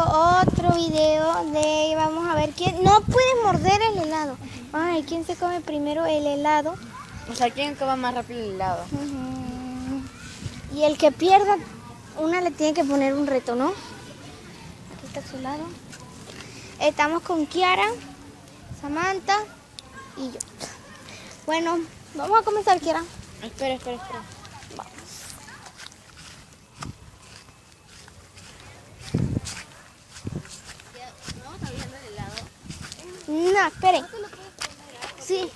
otro video de vamos a ver quién no puede morder el helado. Ay, ¿quién se come primero el helado? O sea, ¿quién coma más rápido el helado? Y el que pierda, una le tiene que poner un reto, ¿no? Aquí está su helado. Estamos con Kiara, Samantha y yo. Bueno, vamos a comenzar, Kiara. Espera. Vamos. ¿No está viendo el helado? No, esperen. ¿No te lo puedes comer? Sí.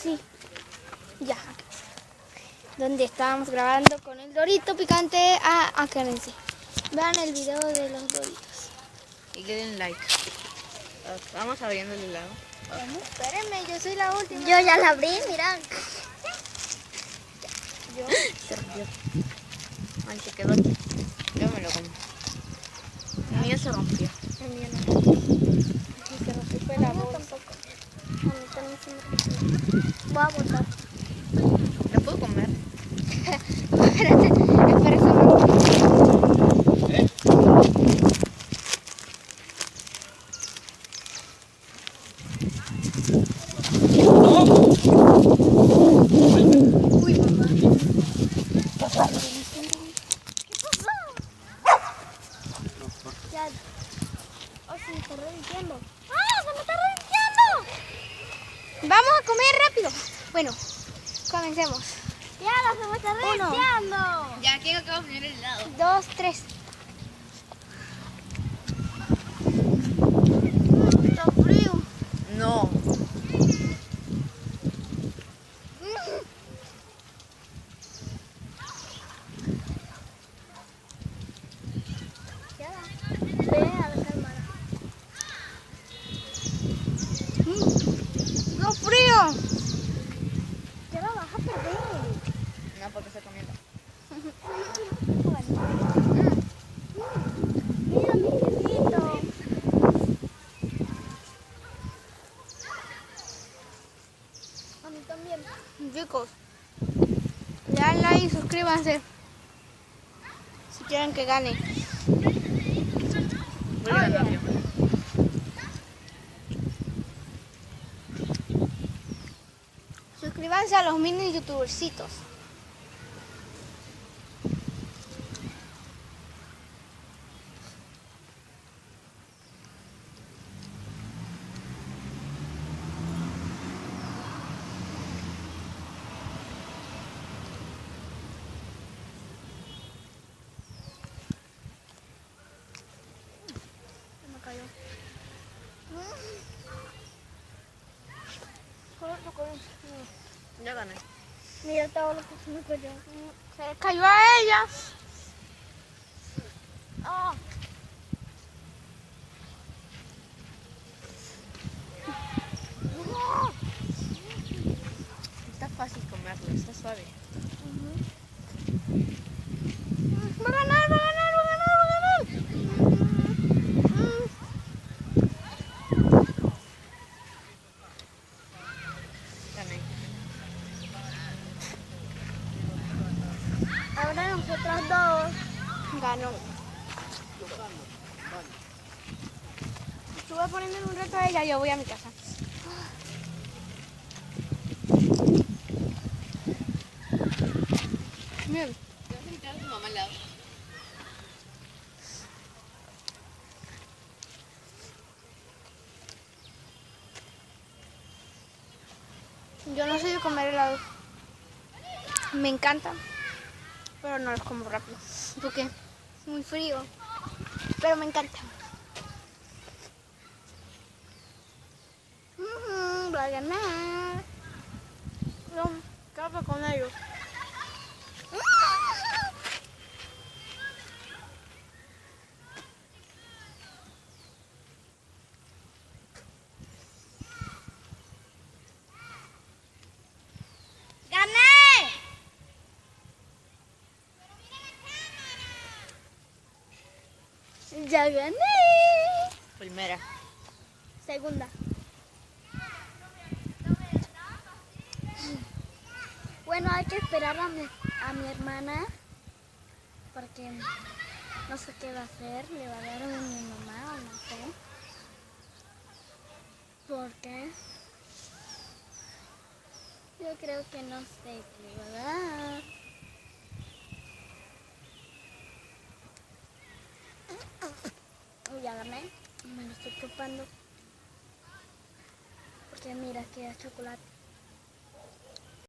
Sí. Ya. Donde estábamos grabando con el Dorito picante. Quédense. Vean el video de los Doritos. Y le den like. Vamos abriendo el helado. Bueno, espérenme, yo soy la última. Yo ya la abrí, mirad. Yo. Se rompió. Ay, se quedó aquí. Yo me lo como. El mío se rompió. El mío no. Y se rompió fue la bolsa. A mí también se me rompió. Voy a botar. ¿Lo puedo comer? Espérate, espera eso. Uy, papá. ¿Qué pasó? Ya. Oh, se me está revirtiendo. ¡Se me está revirtiendo! Vamos a comer rápido. Bueno, comencemos. Ya, se me está revirtiendo. Ya, ¿quién acaba de poner el helado? 2, 3. Está frío. No. Ve a la cámara. ¡No frío! Ya la vas a perder. No, porque estoy comiendo. Mira mi quesito. A mí también. Chicos, le dan like y suscríbanse si quieren que gane. Voy a ganar yo. Suscríbanse a los mini youtubercitos. Se me cayó. Ya gané. Mira todo lo que se me cayó. Se le cayó a ella. Ah. Está fácil comerlo, está suave. Va a ganar, va a ganar, va a ganar, va a ganar. Gané. Ahora nosotras dos. Ganó. Estuve poniendo en un reto a ella, yo voy a mi casa. Bien. ¿Te vas a invitar a tu mamá al lado? Yo no soy de comer helado. Me encanta, pero no los como rápido porque es muy frío. Pero me encanta. Va a ganar. No, ¿qué pasa con ellos? ¡Gané! Ya gané. Primera. Segunda. Bueno, hay que esperar a mi hermana porque No sé qué va a hacer, le va a dar a mi mamá o no sé. ¿Por qué? Yo creo que no sé qué le va a dar. Ya gané, me lo estoy chupando. Porque mira que es chocolate.